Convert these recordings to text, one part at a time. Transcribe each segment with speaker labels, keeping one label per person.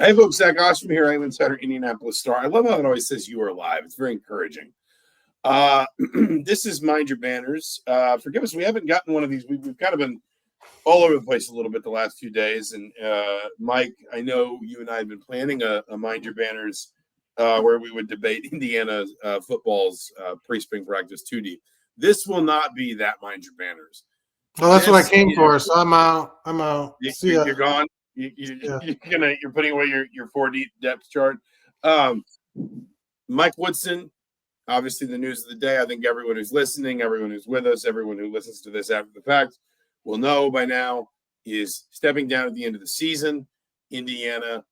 Speaker 1: Hey folks, Zach Osterman here, I'm Insider Indianapolis Star. I love how it always says you are live. It's very encouraging. This is Mind Your Banners. Forgive us, we haven't gotten one of these. We've kind of been all over the place a little bit the last few days. And Mike, I know you and I have been planning a Mind Your Banners where we would debate Indiana football's pre-spring practice 2D. This will not be that Mind Your Banners.
Speaker 2: Well, that's what I came for, so I'm out.
Speaker 1: You're gone. You're putting away your 4D depth chart. Mike Woodson, obviously the news of the day. I think everyone who's listening, everyone who's with us, everyone who listens to this after the fact will know by now is stepping down at the end of the season. Indiana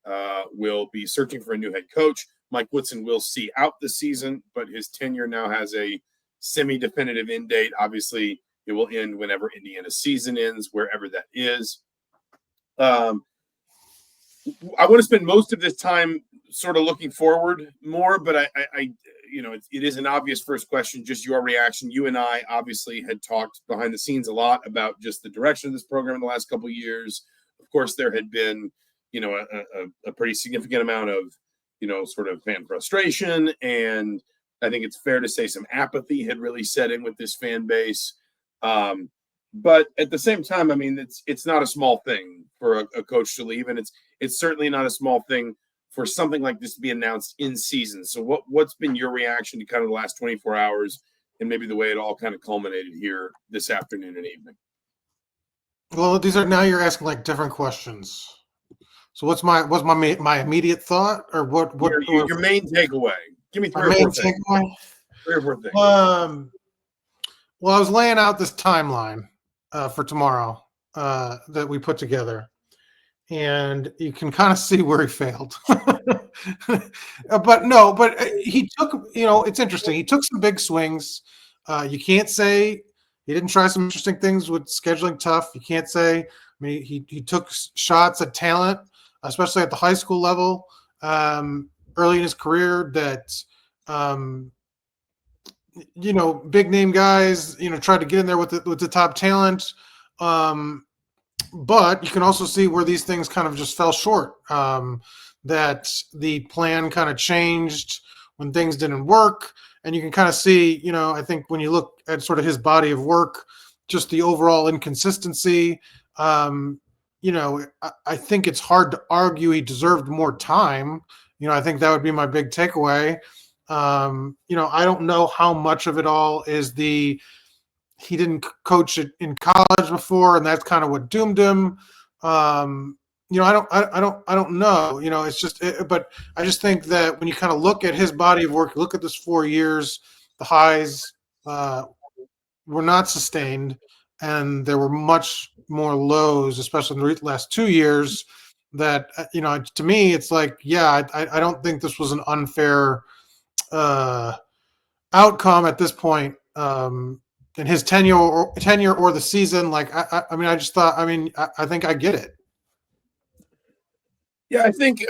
Speaker 1: will be searching for a new head coach. Mike Woodson will see out the season, but his tenure now has a semi-definitive end date. Obviously, it will end whenever Indiana's season ends, wherever that is. I want to spend most of this time sort of looking forward more, but I it is an obvious first question, just your reaction. You and I obviously had talked behind the scenes a lot about just the direction of this program in the last couple of years. Of course, there had been, a pretty significant amount of, sort of fan frustration. And I think it's fair to say some apathy had really set in with this fan base. But at the same time, I mean, it's not a small thing for a coach to leave, and it's certainly not a small thing for something like this to be announced in season. So what's been your reaction to kind of the last 24 hours and maybe the way it all kind of culminated here this afternoon and evening?
Speaker 2: Well, now you're asking like different questions. So what's my immediate thought, or what
Speaker 1: your main takeaway? Give me three or four things.
Speaker 2: Well, I was laying out this timeline for tomorrow that we put together, and you can kind of see where he failed. but he took, it's interesting. He took some big swings. You can't say he didn't try some interesting things with scheduling tough. You can't say, he took shots at talent, especially at the high school level early in his career that, big name guys, tried to get in there with the top talent. But you can also see where these things kind of just fell short, that the plan kind of changed when things didn't work. And you can kind of see, I think when you look at sort of his body of work, just the overall inconsistency, I think it's hard to argue he deserved more time. I think that would be my big takeaway. I don't know how much of it all is he didn't coach it in college before, and that's kind of what doomed him. I don't know. It's just, but I just think that when you kind of look at his body of work, look at this 4 years, the highs were not sustained, and there were much more lows, especially in the last 2 years. That to me, it's like, I don't think this was an unfair outcome at this point. In his tenure or the season, like I just thought. I think I get it.
Speaker 1: Yeah, I think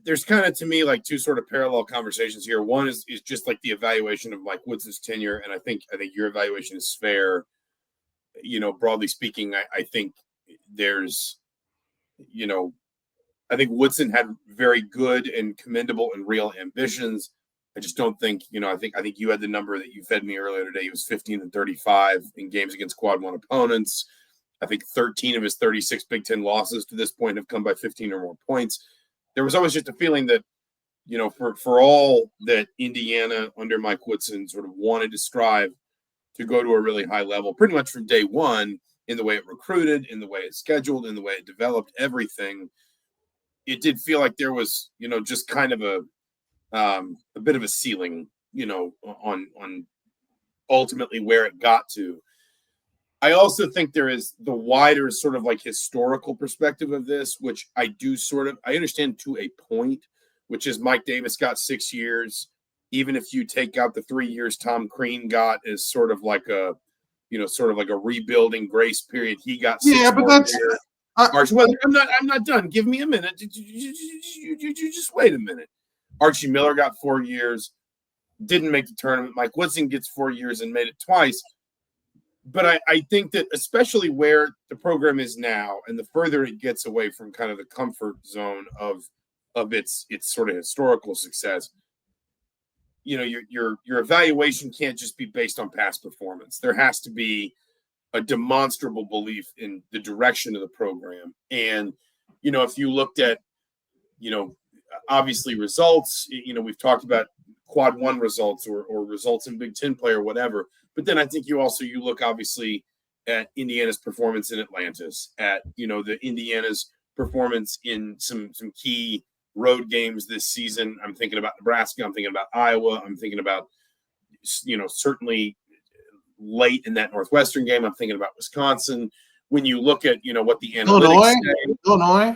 Speaker 1: there's kind of, to me, like two sort of parallel conversations here. One is just like the evaluation of Mike Woodson's tenure, and I think your evaluation is fair. Broadly speaking, I think there's, I think Woodson had very good and commendable and real ambitions. I just don't think, I think you had the number that you fed me earlier today. He was 15-35 in games against quad one opponents. I think 13 of his 36 Big Ten losses to this point have come by 15 or more points. There was always just a feeling that, for all that Indiana under Mike Woodson sort of wanted to strive to go to a really high level, pretty much from day one, in the way it recruited, in the way it scheduled, in the way it developed everything, it did feel like there was, just kind of a bit of a ceiling, on ultimately where it got to. I also think there is the wider sort of like historical perspective of this, which I understand to a point, which is Mike Davis got 6 years. Even if you take out the 3 years Tom Crean got as sort of like a rebuilding grace period, he got 6
Speaker 2: but that's
Speaker 1: years. I'm not done. Give me a minute. You just wait a minute. Archie Miller got 4 years, didn't make the tournament. Mike Woodson gets 4 years and made it twice. but I think that especially where the program is now, and the further it gets away from kind of the comfort zone of its sort of historical success, your evaluation can't just be based on past performance. There has to be a demonstrable belief in the direction of the program. And if you looked at obviously results, we've talked about quad one results or results in Big Ten play or whatever. But then I think you look obviously at Indiana's performance in Atlantis, at the Indiana's performance in some key road games this season. I'm thinking about Nebraska. I'm thinking about Iowa. I'm thinking about certainly late in that Northwestern game. I'm thinking about Wisconsin. When you look at what the analytics say,
Speaker 2: Illinois.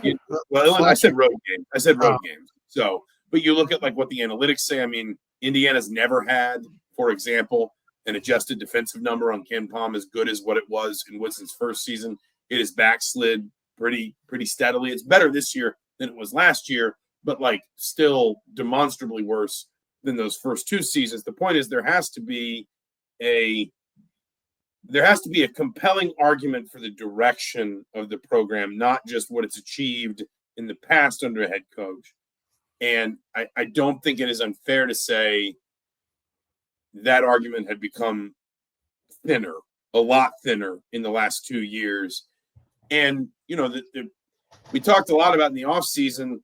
Speaker 1: Well, I said road game. I said road games. So, but you look at like what the analytics say. I mean, Indiana's never had, for example, an adjusted defensive number on Ken Palm as good as what it was in Woodson's first season. It has backslid pretty steadily. It's better this year than it was last year, but like still demonstrably worse than those first two seasons. The point is there has to be a compelling argument for the direction of the program, not just what it's achieved in the past under a head coach. And I don't think it is unfair to say that argument had become thinner, a lot thinner in the last 2 years. And, we talked a lot about in the offseason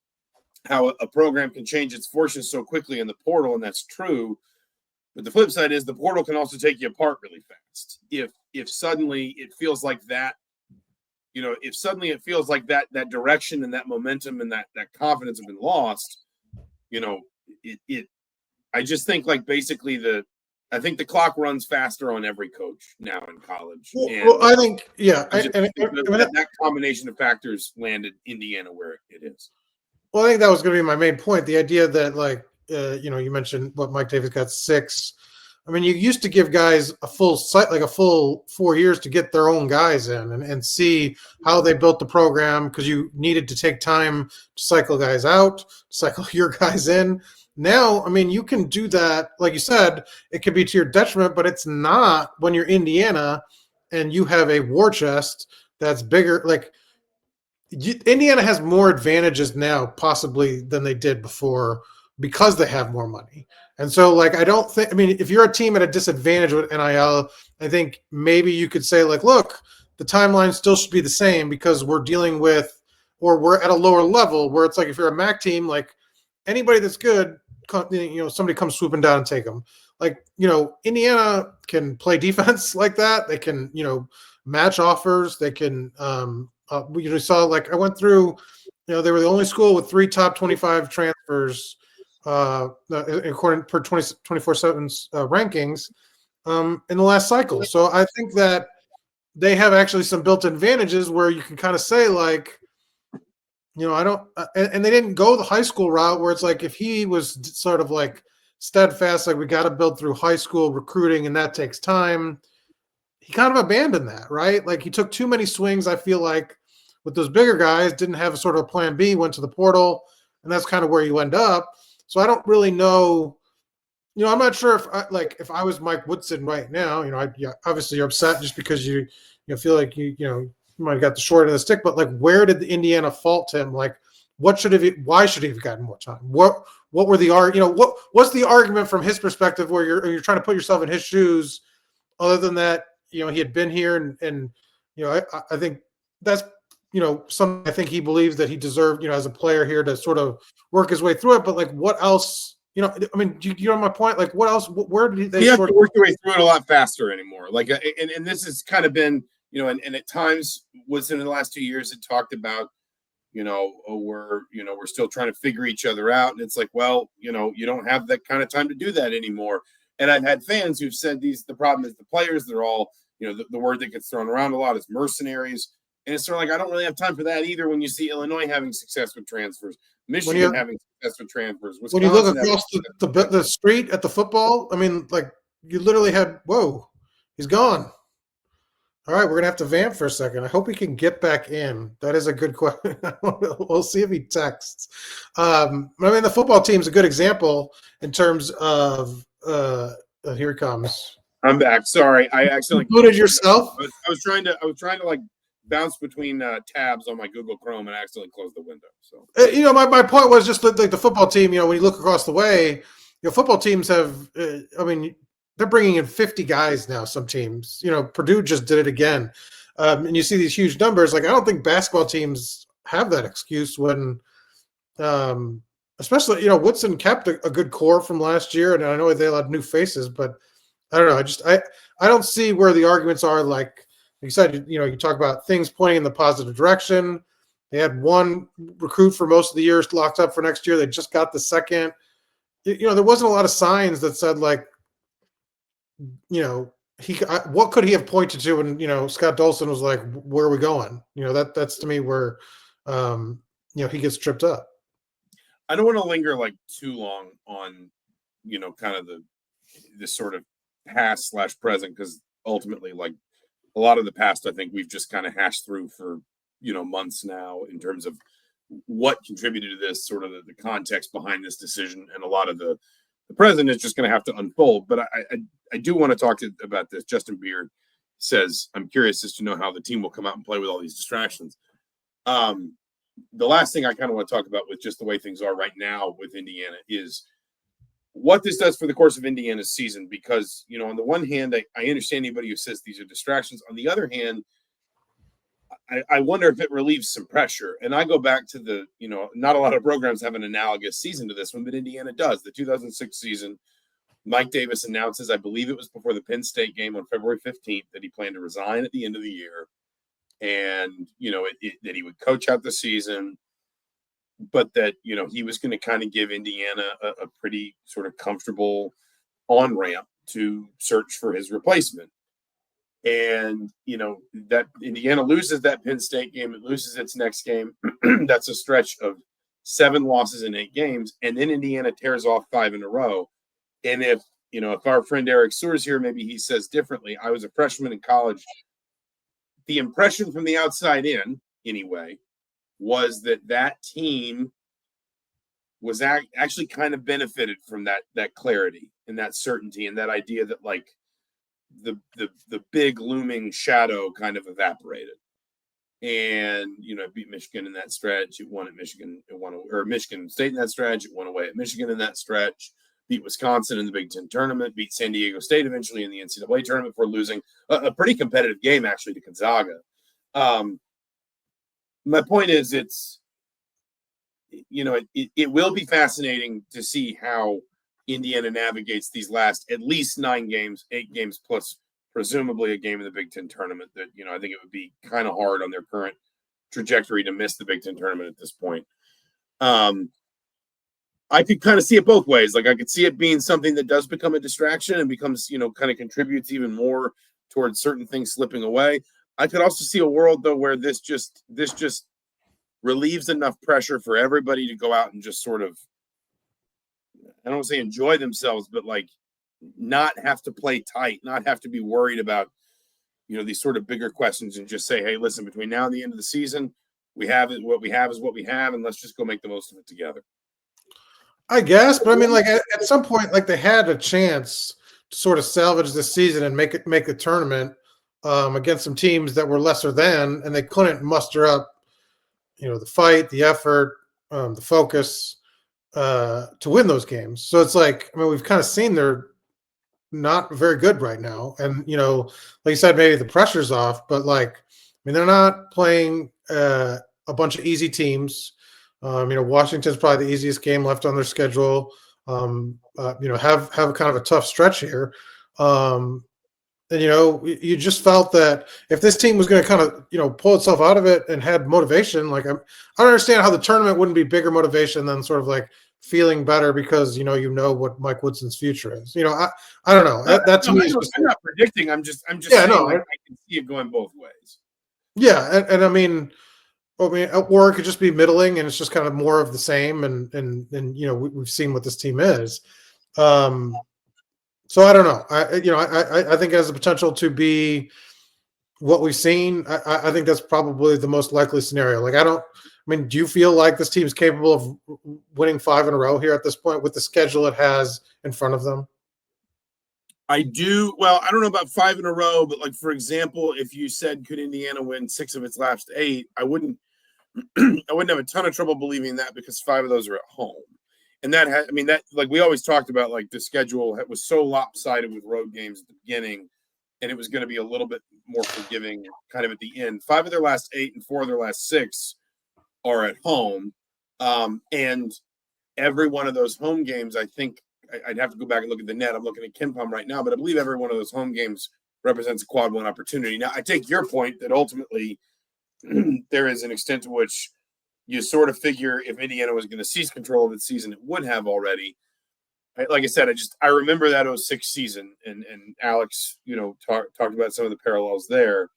Speaker 1: how a program can change its fortunes so quickly in the portal, and that's true. But the flip side is the portal can also take you apart really fast. If suddenly it feels like that, that direction and that momentum and that confidence have been lost, I just think like basically I think the clock runs faster on every coach now in college.
Speaker 2: Well, I think, yeah.
Speaker 1: That combination of factors landed Indiana where it is.
Speaker 2: Well, I think that was going to be my main point. The idea that you mentioned what Mike Davis got 6. I mean, you used to give guys a full 4 years to get their own guys in and see how they built the program because you needed to take time to cycle guys out, cycle your guys in. Now, I mean, you can do that. Like you said, it could be to your detriment, but it's not when you're Indiana and you have a war chest that's bigger. Like Indiana has more advantages now possibly than they did before because they have more money. And so, if you're a team at a disadvantage with NIL, I think maybe you could say, look, the timeline still should be the same because we're dealing with, or we're at a lower level where it's like if you're a MAC team, like anybody that's good, somebody comes swooping down and take them. Indiana can play defense like that. They can, match offers. They can, we saw, I went through, they were the only school with 3 top 25 transfers according per 24/7's rankings in the last cycle. So I think that they have actually some built-in advantages where you can kind of say I don't and they didn't go the high school route where it's like if he was sort of like steadfast, we got to build through high school recruiting and that takes time. He kind of abandoned that, right? Like he took too many swings, I feel like, with those bigger guys, didn't have a sort of plan B, went to the portal, and that's kind of where you end up. So I don't really know. I'm not sure if I was Mike Woodson right now, obviously you're upset just because you feel like you might have got the short end of the stick, but where did the Indiana fault him? Why should he have gotten more time? What were the what's the argument from his perspective where you're trying to put yourself in his shoes, other than that, he had been here and I think that's something I think he believes that he deserved, as a player here to sort of work his way through it. But what else? I mean, do you know my point? What else? Where did they?
Speaker 1: You have to work your way through it a lot faster anymore. And this has kind of been, and at times was in the last 2 years it talked about, we're still trying to figure each other out, and it's like, well, you don't have that kind of time to do that anymore. And I've had fans who've said the problem is the players. They're all, the word that gets thrown around a lot is mercenaries. And it's sort of I don't really have time for that either when you see Illinois having success with transfers, Michigan having success with transfers. Wisconsin,
Speaker 2: when you look across the street at the football, I mean, you literally had, whoa, he's gone. All right, we're going to have to vamp for a second. I hope he can get back in. That is a good question. We'll see if he texts. I mean, the football team's a good example in terms of here he comes.
Speaker 1: I'm back. Sorry, I accidentally
Speaker 2: Included yourself.
Speaker 1: I was trying to like bounce between tabs on my Google Chrome and accidentally closed the window. So
Speaker 2: My point was just that, like, the football team. When you look across the way, football teams have. They're bringing in 50 guys now. Some teams, Purdue just did it again, and you see these huge numbers. Like, I don't think basketball teams have that excuse when. Especially, Woodson kept a good core from last year, and I know they had new faces, but I don't know. I don't see where the arguments are. Like you said, you talk about things pointing in the positive direction. They had one recruit for most of the year locked up for next year. They just got the second. There wasn't a lot of signs that said, like, what could he have pointed to when Scott Dolson was like, "Where are we going?" That's to me where he gets tripped up.
Speaker 1: I don't want to linger like too long on, kind of this sort of past / present, because ultimately, like, a lot of the past, I think we've just kind of hashed through for, months now in terms of what contributed to this, sort of the context behind this decision, and a lot of the present is just going to have to unfold. But I do want to talk about this. Justin Beard says, "I'm curious as to know how the team will come out and play with all these distractions." The last thing I kind of want to talk about with just the way things are right now with Indiana is what this does for the course of Indiana's season. Because, on the one hand, I understand anybody who says these are distractions. On the other hand, I wonder if it relieves some pressure. And I go back to not a lot of programs have an analogous season to this one, but Indiana does. The 2006 season, Mike Davis announces, I believe it was before the Penn State game on February 15th, that he planned to resign at the end of the year. And, that he would coach out the season, but that, he was going to kind of give Indiana a pretty sort of comfortable on-ramp to search for his replacement. And, that Indiana loses that Penn State game. It loses its next game. That's a stretch of 7 losses in 8 games. And then Indiana tears off 5 in a row. And if our friend Eric Sears here, maybe he says differently. I was a freshman in college. The impression from the outside in, anyway, was that team was actually kind of benefited from that clarity and that certainty and that idea that, like, the big looming shadow kind of evaporated. And, beat Michigan in that stretch. It won at Michigan. Or Michigan State in that stretch. It won away at Michigan in that stretch. Beat Wisconsin in the Big Ten tournament, beat San Diego State eventually in the NCAA tournament for losing a pretty competitive game, actually, to Gonzaga. My point is, it will be fascinating to see how Indiana navigates these last at least 9 games, 8 games, plus presumably a game in the Big Ten tournament that, I think it would be kind of hard on their current trajectory to miss the Big Ten tournament at this point. I could kind of see it both ways. Like, I could see it being something that does become a distraction and becomes, kind of contributes even more towards certain things slipping away. I could also see a world, though, where this just relieves enough pressure for everybody to go out and just sort of, I don't want to say enjoy themselves, but, like, not have to play tight, not have to be worried about, these sort of bigger questions, and just say, hey, listen, between now and the end of the season, what we have is what we have, and let's just go make the most of it together.
Speaker 2: I guess, but I mean, like, at some point, like, they had a chance to sort of salvage this season and make a tournament against some teams that were lesser than, and they couldn't muster up, the fight, the effort, the focus to win those games. So it's like, I mean, we've kind of seen they're not very good right now, and like you said, maybe the pressure's off, but, like, I mean, they're not playing a bunch of easy teams. Washington's probably the easiest game left on their schedule. Have kind of a tough stretch here. And, you just felt that if this team was going to kind of, pull itself out of it and had motivation, like, I don't understand how the tournament wouldn't be bigger motivation than sort of like feeling better because, what Mike Woodson's future is. I don't know. That to me is just,
Speaker 1: I'm not predicting. I'm just
Speaker 2: yeah,
Speaker 1: saying, I can see it going both ways.
Speaker 2: Yeah. And I mean, or it could just be middling, and it's just kind of more of the same. And we've seen what this team is. So I don't know. I think it has the potential to be what we've seen. I think that's probably the most likely scenario. Like, do you feel like this team is capable of winning 5 in a row here at this point with the schedule it has in front of them?
Speaker 1: I do. Well, I don't know about 5 in a row, but like, for example, if you said, could Indiana win 6 of its last 8, I wouldn't have a ton of trouble believing that because 5 of those are at home. And that had, I mean, that, like, we always talked about, like, the schedule was so lopsided with road games at the beginning, and it was going to be a little bit more forgiving kind of at the end. 5 of their last 8 and 4 of their last 6 are at home. And every one of those home games, I think I'd have to go back and look at the net. I'm looking at KenPom right now, but I believe every one of those home games represents a quad 1 opportunity. Now, I take your point that ultimately there is an extent to which you sort of figure if Indiana was going to seize control of its season, it would have already. Like I said, I remember that 06 season, and Alex, talked about some of the parallels there.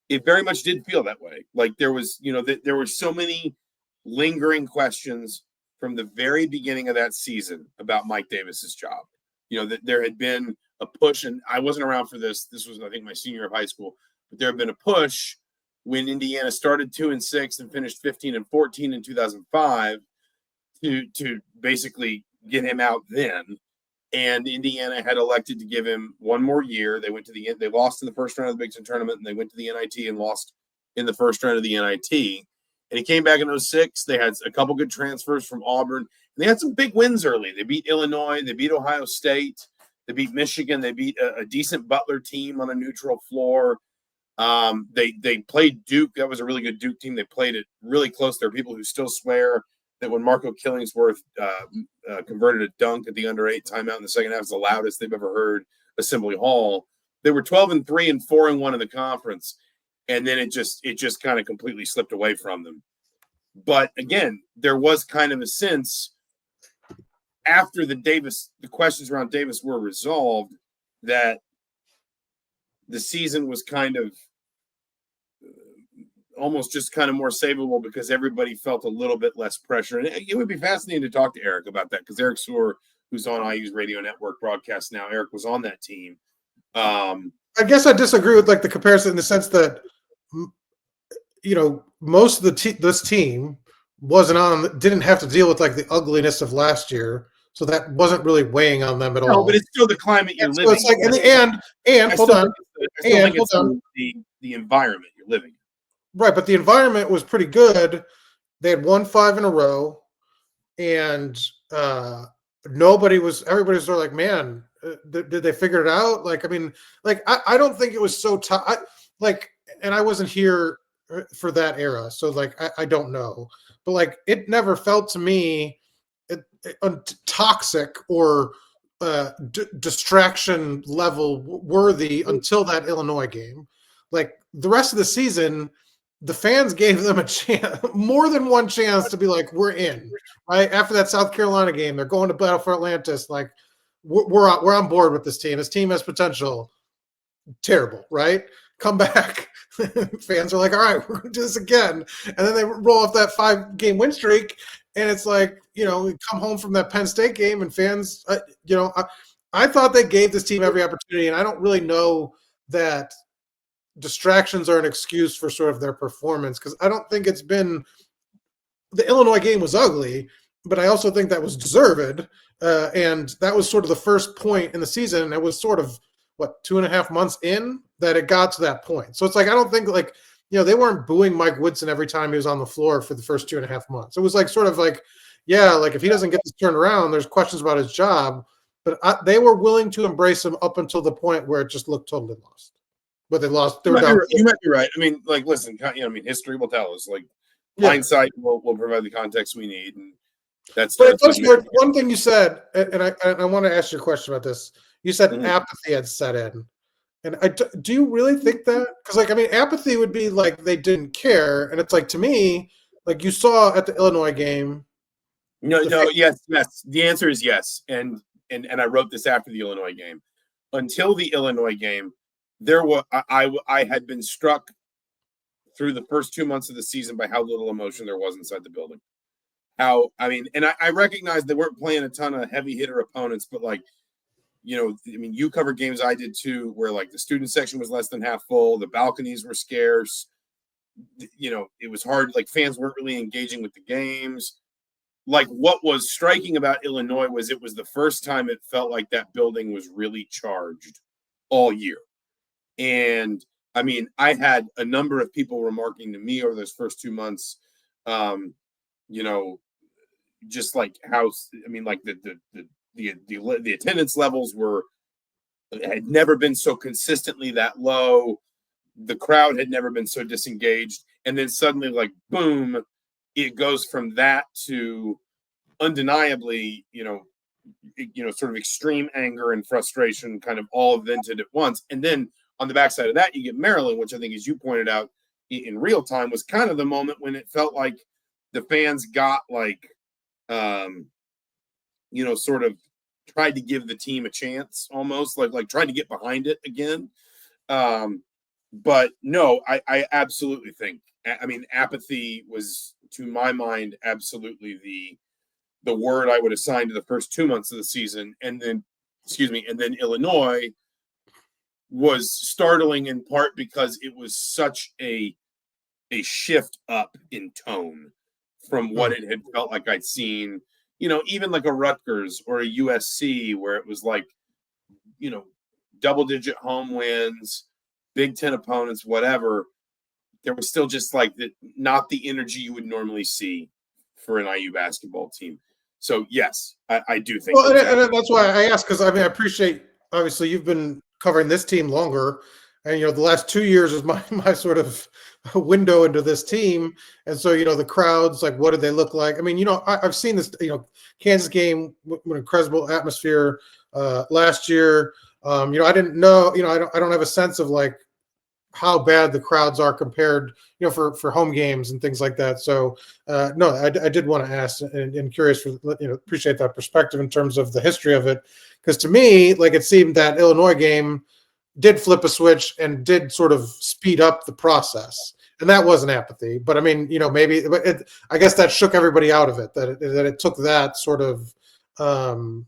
Speaker 1: It very much did feel that way. Like there was, there were so many lingering questions from the very beginning of that season about Mike Davis's job. That there had been a push, and I wasn't around for this. This was, I think, my senior year of high school. But there had been a push when Indiana started 2-6 and finished 15-14 in 2005 to basically get him out then. And Indiana had elected to give him one more year. They went to the end. They lost in the first round of the Big Ten tournament, and they went to the NIT and lost in the first round of the NIT. And he came back in 06. They had a couple good transfers from Auburn. And they had some big wins early. They beat Illinois. They beat Ohio State. They beat Michigan. They beat a decent Butler team on a neutral floor. They played Duke. That was a really good Duke team. They played it really close. There are people who still swear that when Marco Killingsworth converted a dunk at the under-8 timeout in the second half, it's the loudest they've ever heard Assembly Hall. They were 12-3 and 4-1 in the conference, and then it just kind of completely slipped away from them. But again, there was kind of a sense after the questions around Davis were resolved that the season was kind of almost just kind of more savable because everybody felt a little bit less pressure. And it would be fascinating to talk to Eric about that because Eric Soar, who's on IU's radio network broadcast now, Eric was on that team.
Speaker 2: I guess I disagree with like the comparison in the sense that, most of this team didn't have to deal with like the ugliness of last year. So that wasn't really weighing on them at all.
Speaker 1: No, but it's still the climate you're living.
Speaker 2: So it's like, and hold on.
Speaker 1: I still think it's the environment you're living in.
Speaker 2: Right, but the environment was pretty good. They had won 5 in a row, and everybody was sort of like, man, did they figure it out? Like, I mean, like, I don't think it was so tough. And I wasn't here for that era, so like, I don't know. But like, it never felt to me toxic or distraction level worthy until that Illinois game. Like the rest of the season, the fans gave them a chance, more than one chance to be like, we're in, right? After that South Carolina game, they're going to battle for Atlantis. Like we're on board with this team. This team has potential. Terrible, right? Come back. Fans are like, all right, we're going to do this again. And then they roll off that 5-game win streak. And it's like, we come home from that Penn State game and fans, I thought they gave this team every opportunity. And I don't really know that distractions are an excuse for sort of their performance because I don't think it's been – the Illinois game was ugly, but I also think that was deserved. And that was sort of the first point in the season. And it was sort of, 2.5 months in that it got to that point. So it's like I don't think like – they weren't booing Mike Woodson every time he was on the floor for the first 2.5 months. It was like sort of like, yeah, like if he doesn't get this turned around, there's questions about his job. But they were willing to embrace him up until the point where it just looked totally lost. But they lost. They were down.
Speaker 1: You might be right. I mean, like, listen, history will tell us. Like, hindsight will provide the context we need, and that's.
Speaker 2: But one thing you said, and I want to ask you a question about this. You said apathy had set in. And do you really think that? Because, like, I mean, apathy would be like they didn't care. And it's like, to me, like you saw at the Illinois game.
Speaker 1: Yes. The answer is yes. And I wrote this after the Illinois game. Until the Illinois game, I had been struck through the first 2 months of the season by how little emotion there was inside the building. I recognize they weren't playing a ton of heavy hitter opponents, but like, you covered games I did too, where like the student section was less than half full. The balconies were scarce. It was hard. Like fans weren't really engaging with the games. like what was striking about Illinois was it was the first time it felt like that building was really charged all year. And I mean, I had a number of people remarking to me over those first 2 months, you know, just like how, I mean, like the attendance levels had never been so consistently that low. The crowd had never been so disengaged. And then suddenly, like, boom, it goes from that to undeniably, sort of extreme anger and frustration kind of all vented at once. And then on the backside of that, you get Maryland, which I think, as you pointed out in real time, was kind of the moment when it felt like the fans got like, sort of tried to give the team a chance, almost like tried to get behind it again. But no, I absolutely think, I mean, apathy was, to my mind, absolutely the word I would assign to the first 2 months of the season. And then Illinois was startling in part because it was such a shift up in tone from what it had felt like I'd seen, even like a Rutgers or a USC, where it was like, double-digit home wins, Big Ten opponents, whatever. There was still just like not the energy you would normally see for an IU basketball team. So yes, I do think.
Speaker 2: Well, and that's why I asked, because I mean, I appreciate, obviously you've been covering this team longer, and the last 2 years is my sort of window into this team, and so the crowds, like, what did they look like? I mean, I've seen this, Kansas game, when incredible atmosphere last year. I didn't know, I don't have a sense of like how bad the crowds are compared, for home games and things like that. So, no, I did want to ask, and curious for, appreciate that perspective in terms of the history of it. Because to me, like, it seemed that Illinois game did flip a switch and did sort of speed up the process. And that wasn't apathy, but I mean, maybe, but I guess that shook everybody out of it, that it took that sort of, 30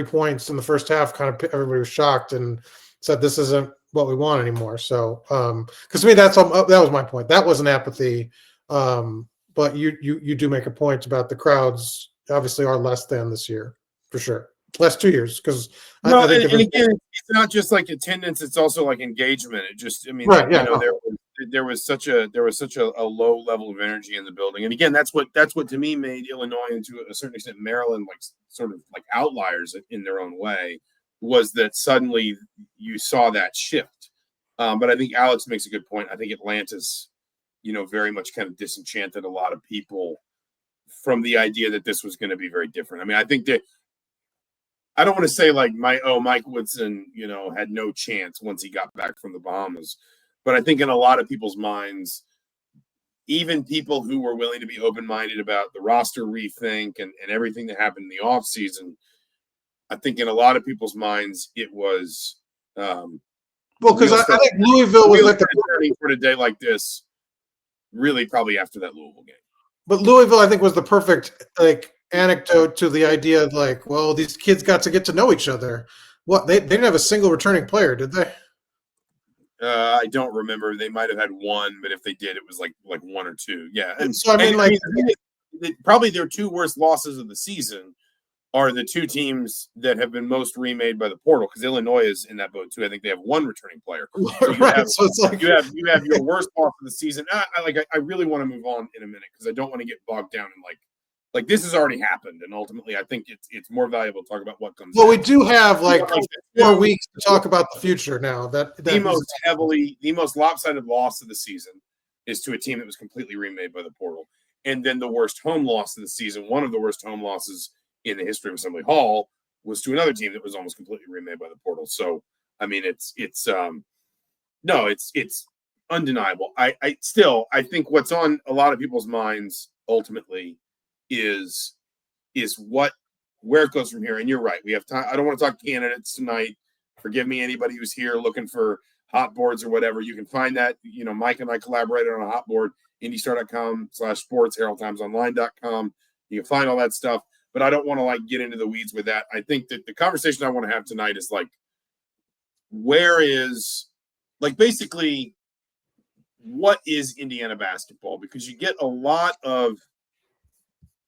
Speaker 2: points in the first half, kind of everybody was shocked and said, this isn't what we want anymore. So, because to me, that was my point. That wasn't apathy. But you do make a point about the crowds obviously are less than this year, for sure. Last 2 years, because
Speaker 1: I think and again, it's not just like attendance; it's also like engagement. It just, I mean, right, yeah, there was such a low level of energy in the building, and again, that's what to me made Illinois, and to a certain extent Maryland, like sort of like outliers in their own way, was that suddenly you saw that shift. But I think Alex makes a good point. I think Atlanta's, very much kind of disenchanted a lot of people from the idea that this was going to be very different. I mean, I think that, I don't want to say like Mike Woodson, had no chance once he got back from the Bahamas. But I think in a lot of people's minds, even people who were willing to be open-minded about the roster rethink and everything that happened in the offseason, I think in a lot of people's minds, it was
Speaker 2: because I think Louisville was like
Speaker 1: for a day like this, really probably after that Louisville game.
Speaker 2: But Louisville, I think, was the perfect anecdote to the idea of like, well, these kids got to get to know each other. What, they didn't have a single returning player, did they?
Speaker 1: I don't remember. They might have had one, but if they did, it was like one or two. Yeah,
Speaker 2: and so I mean,
Speaker 1: probably their two worst losses of the season are the two teams that have been most remade by the portal, because Illinois is in that boat too. I think they have one returning player.
Speaker 2: So so it's like
Speaker 1: you have your worst loss of the season. I really want to move on in a minute, because I don't want to get bogged down in like this has already happened, and ultimately I think it's more valuable to talk about what comes.
Speaker 2: Well, we do have like 4 weeks to talk about the future now.
Speaker 1: The most lopsided loss of the season is to a team that was completely remade by the portal, and then the worst home loss of the season, one of the worst home losses in the history of Assembly Hall, was to another team that was almost completely remade by the portal. So I mean, it's undeniable. I think what's on a lot of people's minds ultimately is where it goes from here. And you're right. We have time. I don't want to talk candidates tonight. Forgive me, anybody who's here looking for hot boards or whatever. You can find that. Mike and I collaborated on a hot board, indystar.com/sports, heraldtimesonline.com. You can find all that stuff. But I don't want to get into the weeds with that. I think that the conversation I want to have tonight is where is basically what is Indiana basketball? Because you get a lot of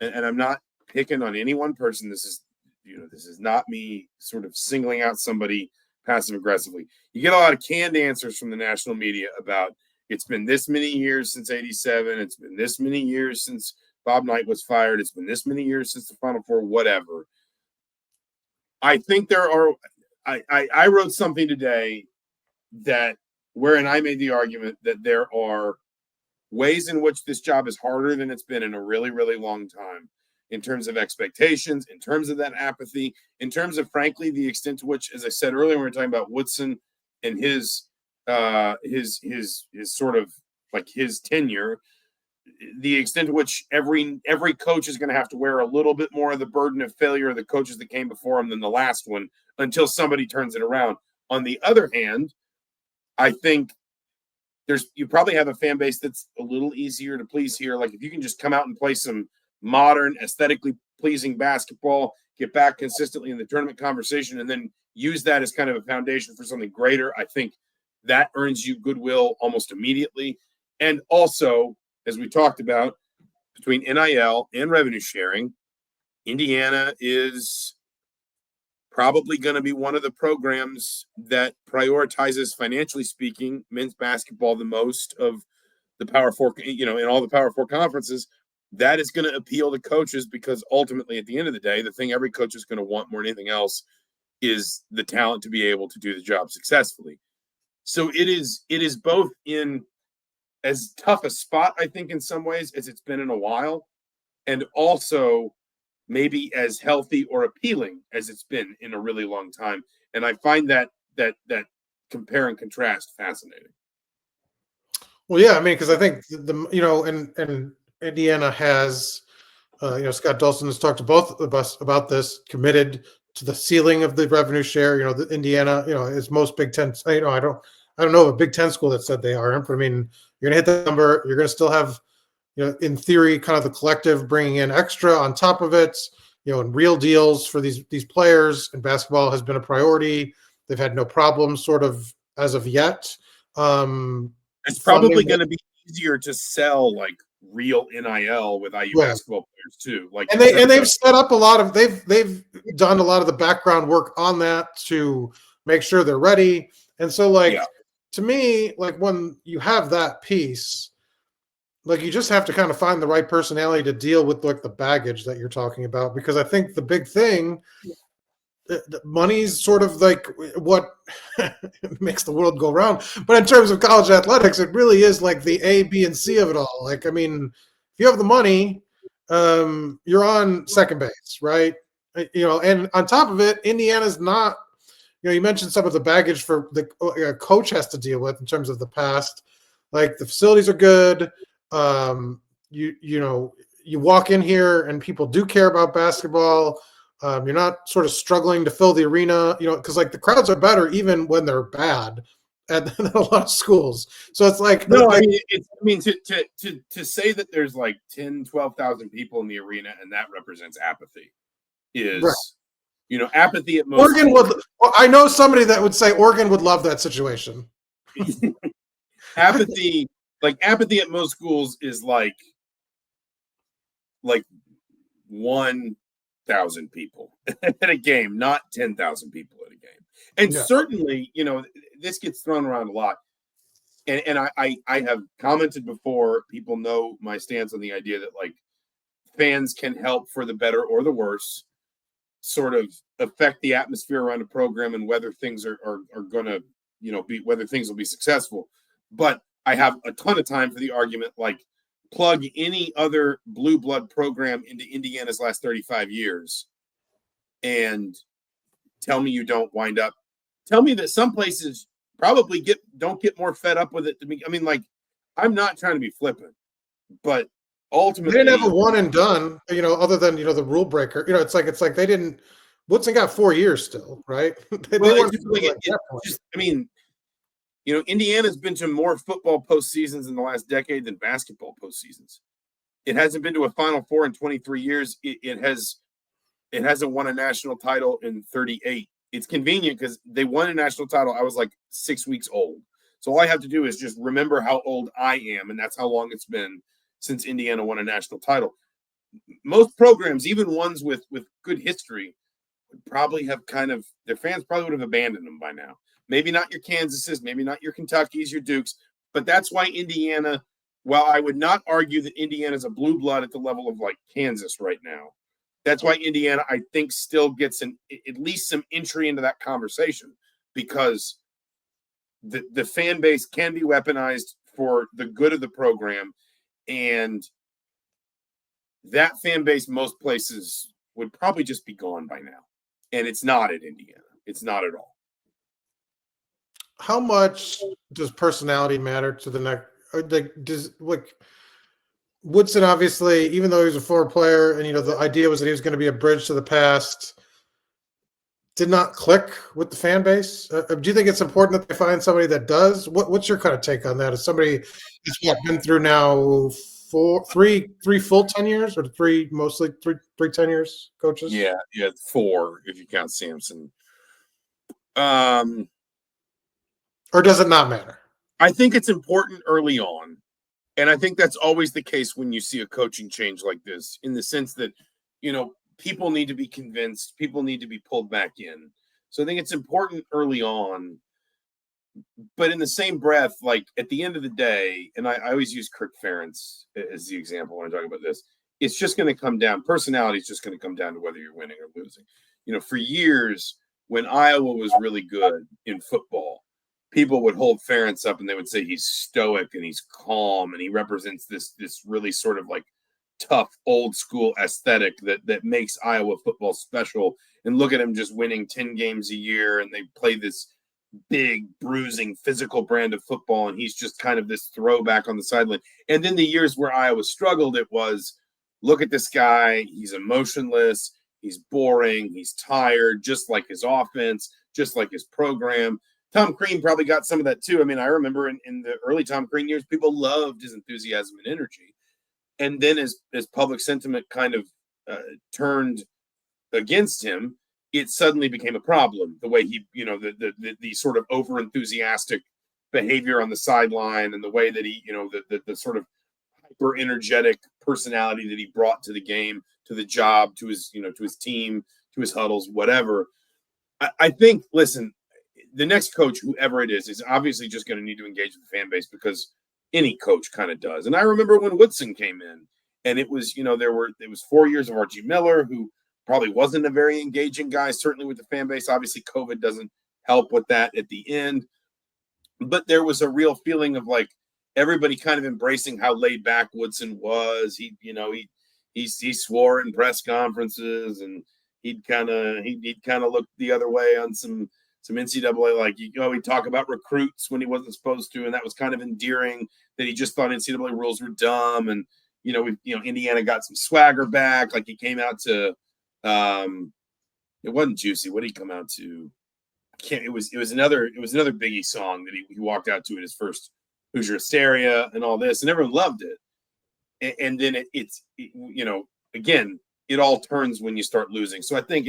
Speaker 1: and I'm not picking on any one person. This is not me sort of singling out somebody passive aggressively. You get a lot of canned answers from the national media about it's been this many years since '87. It's been this many years since Bob Knight was fired. It's been this many years since the Final Four, whatever. I think there are I wrote something today that wherein I made the argument that there are ways in which this job is harder than it's been in a really, really long time in terms of expectations, in terms of that apathy, in terms of, frankly, the extent to which, as I said earlier, we were talking about Woodson and his sort of like his tenure, the extent to which every coach is going to have to wear a little bit more of the burden of failure of the coaches that came before him than the last one until somebody turns it around. On the other hand, I think you probably have a fan base that's a little easier to please here. Like if you can just come out and play some modern, aesthetically pleasing basketball, get back consistently in the tournament conversation, and then use that as kind of a foundation for something greater, I think that earns you goodwill almost immediately. And also, as we talked about, between NIL and revenue sharing, Indiana is probably going to be one of the programs that prioritizes, financially speaking, men's basketball the most of the Power Four, in all the Power Four conferences. That is going to appeal to coaches because ultimately, at the end of the day, the thing every coach is going to want more than anything else is the talent to be able to do the job successfully. So it is both in as tough a spot, I think, in some ways as it's been in a while, and also maybe as healthy or appealing as it's been in a really long time. And I find that compare and contrast fascinating.
Speaker 2: Well, yeah, I mean, because I think and Indiana has, Scott Dolson has talked to both of us about this, committed to the ceiling of the revenue share. The Indiana, is most Big Ten. I don't know of a Big Ten school that said they aren't, but I mean, you're going to hit the number. You're going to still have, in theory, kind of the collective bringing in extra on top of it, and real deals for these players. And basketball has been a priority. They've had no problems sort of as of yet.
Speaker 1: It's probably going to be easier to sell like real NIL with IU basketball players too. Like,
Speaker 2: and they've set up a lot of they've done a lot of the background work on that to make sure they're ready. And so, to me, like when you have that piece, like you just have to kind of find the right personality to deal with like the baggage that you're talking about. Because I think the big thing, the money's sort of like what makes the world go round. But in terms of college athletics, it really is like the A, B, and C of it all. Like, I mean, if you have the money, you're on second base, right? And on top of it, Indiana's not, you mentioned some of the baggage for the coach has to deal with in terms of the past. Like the facilities are good. You walk in here and people do care about basketball. You're not sort of struggling to fill the arena, because like the crowds are better even when they're bad at a lot of schools. So it's like
Speaker 1: to say that there's like 10, 12,000 people in the arena and that represents apathy is right. Apathy at most.
Speaker 2: Oregon I know somebody that would say Oregon would love that situation.
Speaker 1: Apathy at most schools is like 1,000 people at a game, not 10,000 people at a game. And certainly, this gets thrown around a lot. And I have commented before, people know my stance on the idea that like fans can help for the better or the worse, sort of affect the atmosphere around a program and whether things are going to, whether things will be successful. But I have a ton of time for the argument, like plug any other blue blood program into Indiana's last 35 years and tell me you don't wind up. Tell me that some places probably don't get more fed up with it. I mean, like, I'm not trying to be flippant, but ultimately
Speaker 2: they didn't have a one and done, other than, the rule breaker. It's like they didn't. Woodson got 4 years still, right?
Speaker 1: Indiana's been to more football postseasons in the last decade than basketball postseasons. It hasn't been to a Final Four in 23 years. It hasn't won a national title in 38. It's convenient because they won a national title. I was like 6 weeks old. So all I have to do is just remember how old I am, and that's how long it's been since Indiana won a national title. most programs, even ones with good history, would probably have their fans probably would have abandoned them by now. Maybe not your Kansases, maybe not your Kentuckys, your Dukes, but that's why Indiana, while I would not argue that Indiana's a blue blood at the level of like Kansas right now, that's why Indiana, I think, still gets at least some entry into that conversation, because the fan base can be weaponized for the good of the program, and that fan base most places would probably just be gone by now. And it's not at Indiana. It's not at all.
Speaker 2: How much does personality matter to the next? Woodson, obviously, even though he was a former player, and the idea was that he was going to be a bridge to the past, did not click with the fan base. Do you think it's important that they find somebody that does? What's your kind of take on that? As somebody that's been through now three full tenures, or three tenures coaches?
Speaker 1: Yeah, 4 if you count Sampson.
Speaker 2: Or does it not matter?
Speaker 1: I think it's important early on. And I think that's always the case when you see a coaching change like this, in the sense that, people need to be convinced, people need to be pulled back in. So I think it's important early on. But in the same breath, like at the end of the day, and I always use Kirk Ferentz as the example when I talk about this, it's just going to come down, personality is just going to come down to whether you're winning or losing. For years, when Iowa was really good in football, people would hold Ferentz up and they would say he's stoic and he's calm and he represents this really sort of like tough old school aesthetic that makes Iowa football special. And look at him just winning 10 games a year, and they play this big bruising physical brand of football, and he's just kind of this throwback on the sideline. And then the years where Iowa struggled, it was, look at this guy, he's emotionless, he's boring, he's tired, just like his offense, just like his program. Tom Crean probably got some of that too. I mean, I remember in the early Tom Crean years, people loved his enthusiasm and energy. And then as public sentiment kind of turned against him, it suddenly became a problem. The way he, the sort of over enthusiastic behavior on the sideline, and the way that he, the sort of hyper energetic personality that he brought to the game, to the job, to his, to his team, to his huddles, whatever. I think, listen, the next coach, whoever it is obviously just going to need to engage with the fan base, because any coach kind of does. And I remember when Woodson came in, and it was, it was 4 years of Archie Miller, who probably wasn't a very engaging guy, certainly with the fan base. Obviously, COVID doesn't help with that at the end. But there was a real feeling of like everybody kind of embracing how laid back Woodson was. He swore in press conferences, and he'd kind of look the other way on some NCAA, like, he'd talk about recruits when he wasn't supposed to, and that was kind of endearing, that he just thought NCAA rules were dumb. And Indiana got some swagger back. Like, he came out to it wasn't Juicy. What did he come out to? It was another Biggie song that he walked out to at his first Hoosier Hysteria and all this, and everyone loved it. And then again, it all turns when you start losing. So I think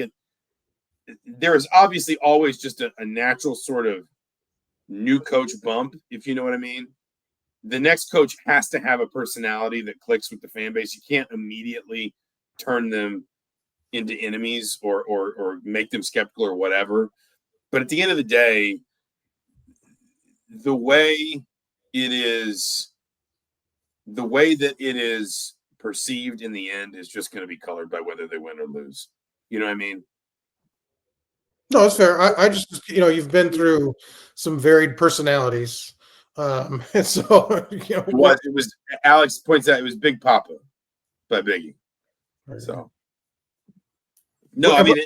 Speaker 1: there is obviously always just a natural sort of new coach bump, if you know what I mean. The next coach has to have a personality that clicks with the fan base. You can't immediately turn them into enemies or make them skeptical or whatever. But at the end of the day, the way that it is perceived in the end is just going to be colored by whether they win or lose. You know what I mean?
Speaker 2: No, it's fair. I just, you've been through some varied personalities. And so,
Speaker 1: it was Alex points out it was Big Papa by Biggie. So, no, I mean,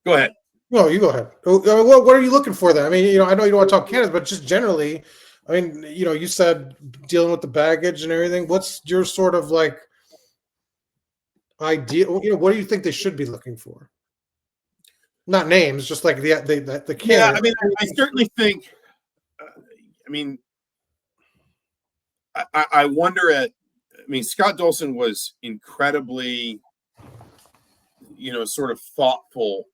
Speaker 1: go ahead.
Speaker 2: No, you go ahead. What are you looking for then? I mean, I know you don't want to talk candidates, but just generally, I mean, you said dealing with the baggage and everything. What's your sort of like idea? What do you think they should be looking for? Not names, just like the candidate.
Speaker 1: Yeah, I mean, I certainly think. I mean, I wonder at. I mean, Scott Dolson was incredibly, sort of thoughtful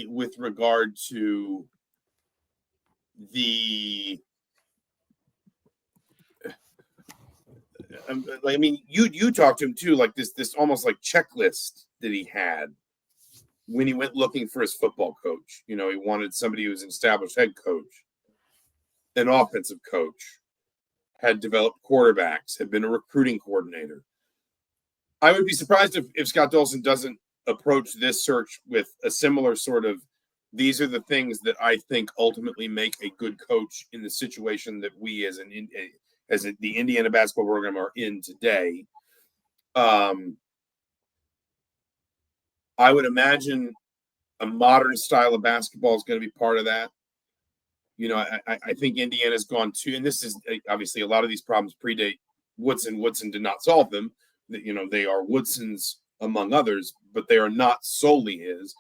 Speaker 1: with regard to the I mean, you talked to him too, like this almost like checklist that he had when he went looking for his football coach. He wanted somebody who was an established head coach, an offensive coach, had developed quarterbacks, had been a recruiting coordinator. I would be surprised if Scott Dolson doesn't approach this search with a similar sort of, these are the things that I think ultimately make a good coach in the situation that we as the Indiana basketball program are in today. I would imagine a modern style of basketball is going to be part of that. I think Indiana's gone to, and this is obviously a lot of these problems predate Woodson. Woodson did not solve them. They are Woodson's among others, but they are not solely his.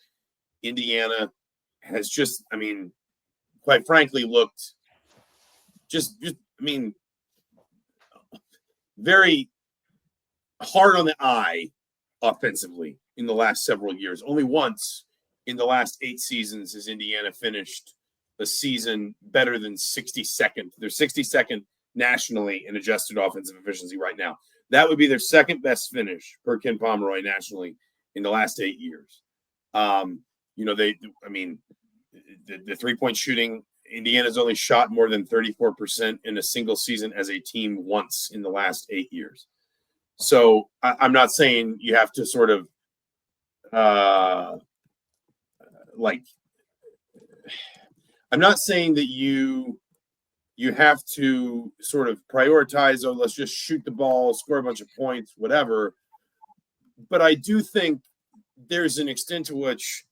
Speaker 1: Indiana has just, quite frankly, looked very hard on the eye offensively in the last several years. Only once in the last 8 seasons has Indiana finished a season better than 62nd. They're 62nd nationally in adjusted offensive efficiency right now. That would be their second best finish per Ken Pomeroy nationally in the last 8 years. The 3-point shooting, Indiana's only shot more than 34% in a single season as a team once in the last 8 years. So I'm not saying you have to sort of I'm not saying that you have to sort of prioritize, let's just shoot the ball, score a bunch of points, whatever. But I do think there's an extent to which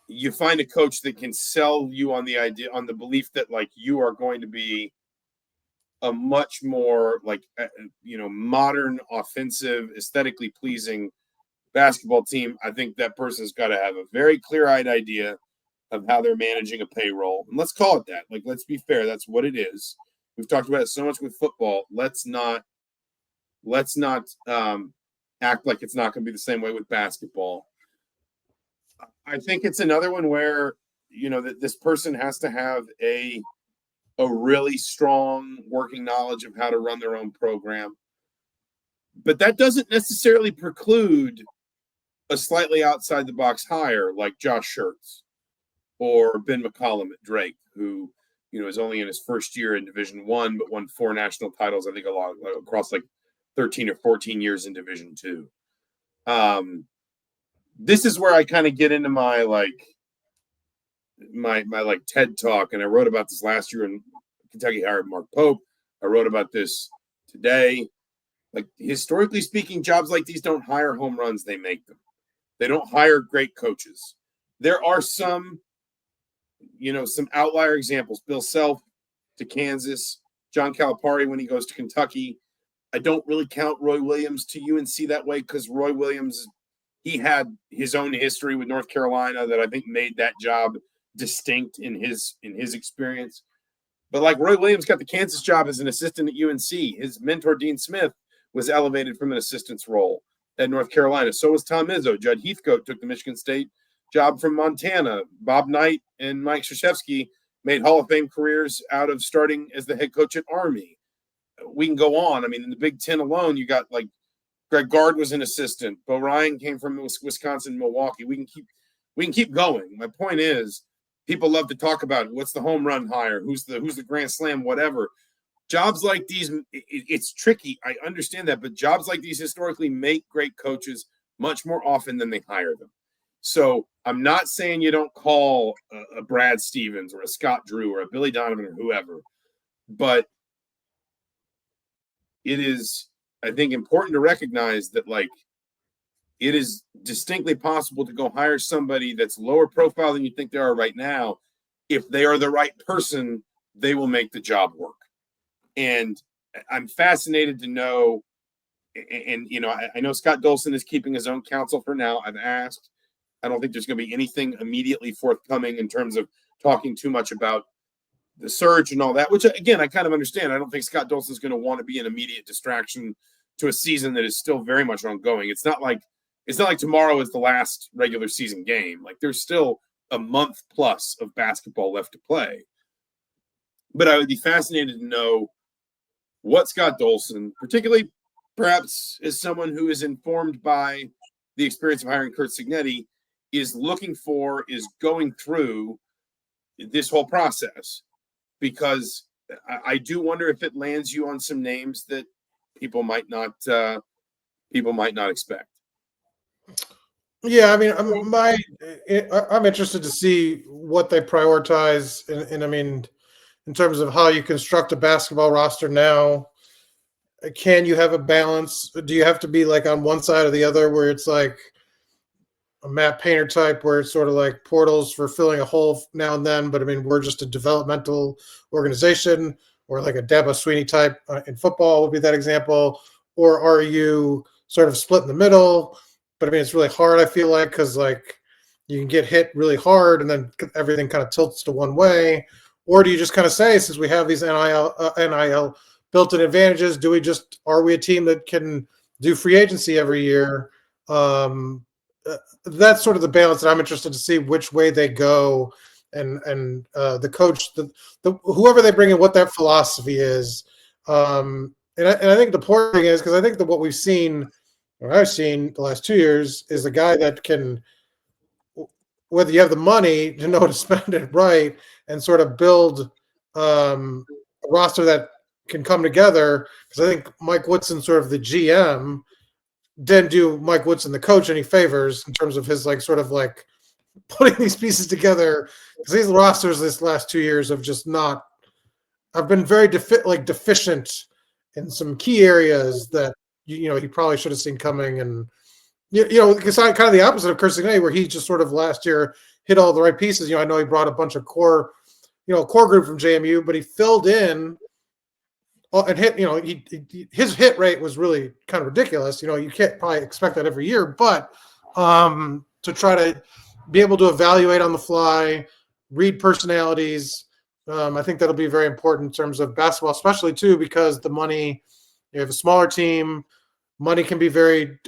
Speaker 1: you find a coach that can sell you on the idea, on the belief that you are going to be a much more modern, offensive, aesthetically pleasing basketball team. I think that person's got to have a very clear-eyed idea of how they're managing a payroll. And let's call it that. Let's be fair. That's what it is. We've talked about it so much with football. Let's not act like it's not going to be the same way with basketball. I think it's another one where, that this person has to have a really strong working knowledge of how to run their own program. But that doesn't necessarily preclude a slightly outside the box hire like Josh Schertz or Ben McCollum at Drake, who, is only in his first year in Division I, but won 4 national titles, I think, across 13 or 14 years in Division II. This is where I kind of get into my TED talk, and I wrote about this last year in Kentucky hired Mark Pope. I wrote about this today. Historically speaking, jobs like these don't hire home runs, they make them. They don't hire great coaches. There are some outlier examples. Bill Self to Kansas, John Calipari when he goes to Kentucky. I don't really count Roy Williams to UNC that way because Roy Williams, he had his own history with North Carolina that I think made that job distinct in his experience. But Roy Williams got the Kansas job as an assistant at UNC. His mentor, Dean Smith, was elevated from an assistant's role at North Carolina. So was Tom Izzo. Judd Heathcote took the Michigan State job from Montana. Bob Knight and Mike Krzyzewski made Hall of Fame careers out of starting as the head coach at Army. We can go on. In the Big Ten alone, you got Greg Gard was an assistant. Bo Ryan came from Wisconsin, Milwaukee. We can keep going. My point is, people love to talk about what's the home run hire, who's the grand slam, whatever. Jobs like these, it's tricky. I understand that, but jobs like these historically make great coaches much more often than they hire them. So I'm not saying you don't call a Brad Stevens or a Scott Drew or a Billy Donovan or whoever, but it is, I think, important to recognize that it is distinctly possible to go hire somebody that's lower profile than you think they are right now. If they are the right person, they will make the job work. And I'm fascinated to know, and I know Scott Dolson is keeping his own counsel for now. I've asked. I don't think there's going to be anything immediately forthcoming in terms of talking too much about the search and all that, which, again, I kind of understand. I don't think Scott Dolson is going to want to be an immediate distraction to a season that is still very much ongoing. It's not like tomorrow is the last regular season game. There's still a month plus of basketball left to play. But I would be fascinated to know what Scott Dolson, particularly perhaps as someone who is informed by the experience of hiring Curt Cignetti, is looking for, is going through this whole process, because I do wonder if it lands you on some names that people might not expect.
Speaker 2: Yeah, I mean, I'm interested to see what they prioritize, and I mean, in terms of how you construct a basketball roster now. Can you have a balance? Do you have to be like on one side or the other, where it's like a Matt Painter type, where it's sort of like portals for filling a hole now and then, but I mean, we're just a developmental organization, or like a Dabo Sweeney type in football would be that example, or are you sort of split in the middle? But I mean, it's really hard, I feel like, because like you can get hit really hard and then everything kind of tilts to one way. Or do you just kind of say, since we have these NIL built-in advantages, are we a team that can do free agency every year? That's sort of the balance that I'm interested to see which way they go, and the coach, the whoever they bring in, what that philosophy is. And I think the important thing is, because I think that what we've seen, or I've seen the last 2 years, is a guy that can, whether you have the money to know to spend it right and sort of build a roster that can come together. Because I think Mike Woodson, sort of the GM, didn't do Mike Woodson, the coach, any favors in terms of his like sort of like putting these pieces together. Because these rosters this last 2 years have just not. I've been very deficient in some key areas that he probably should have seen coming, and because I'm kind of the opposite of Curt Cignetti, where he just sort of last year hit all the right pieces. I know he brought a bunch of core group from JMU, but he filled in and hit. His hit rate was really kind of ridiculous. You can't probably expect that every year, but to try to be able to evaluate on the fly, read personalities. I think that'll be very important in terms of basketball, especially too, because the money, you have a smaller team, money can be very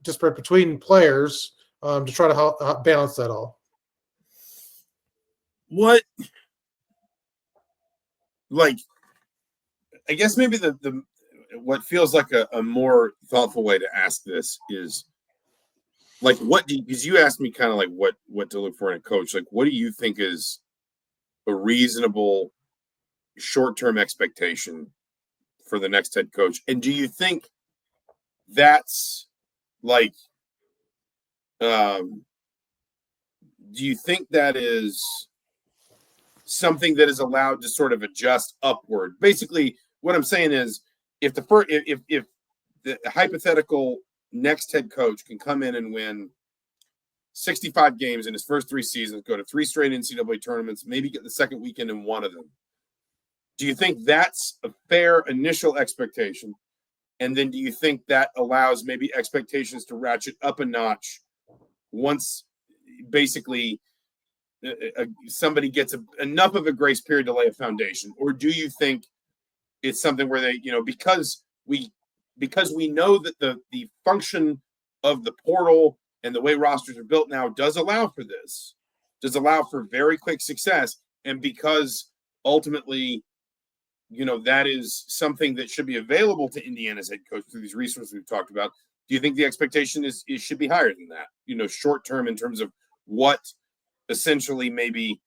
Speaker 2: disparate between players, to try to help balance that all.
Speaker 1: What, like, I guess maybe the what feels like a more thoughtful way to ask this is, like, because you asked me kind of like what to look for in a coach. Like, what do you think is a reasonable short-term expectation for the next head coach? And do you think that's like, do you think that is something that is allowed to sort of adjust upward? Basically, what I'm saying is, if the hypothetical next head coach can come in and win 65 games in his first 3 seasons, go to 3 straight NCAA tournaments, maybe get the second weekend in one of them, do you think that's a fair initial expectation? And then do you think that allows maybe expectations to ratchet up a notch once basically somebody gets enough of a grace period to lay a foundation? Or do you think it's something where they, because we know that the function of the portal and the way rosters are built now does allow for this, does allow for very quick success, and because ultimately, that is something that should be available to Indiana's head coach through these resources we've talked about, do you think the expectation is should be higher than that? Short term, in terms of what essentially maybe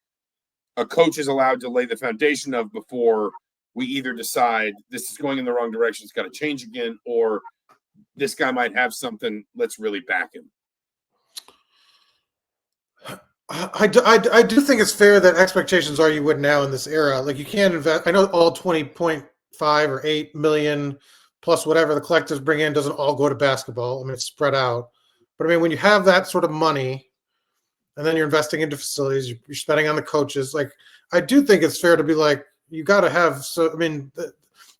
Speaker 1: a coach is allowed to lay the foundation of before we either decide this is going in the wrong direction, it's got to change again, or this guy might have something, let's really back him.
Speaker 2: I do think it's fair that expectations are you would now in this era. Like, you can't invest. I know all 20.5 or 8 million plus whatever the collectives bring in doesn't all go to basketball. I mean, it's spread out. But I mean, when you have that sort of money and then you're investing into facilities, you're spending on the coaches. Like, I do think it's fair to be like, you got to have. So, I mean,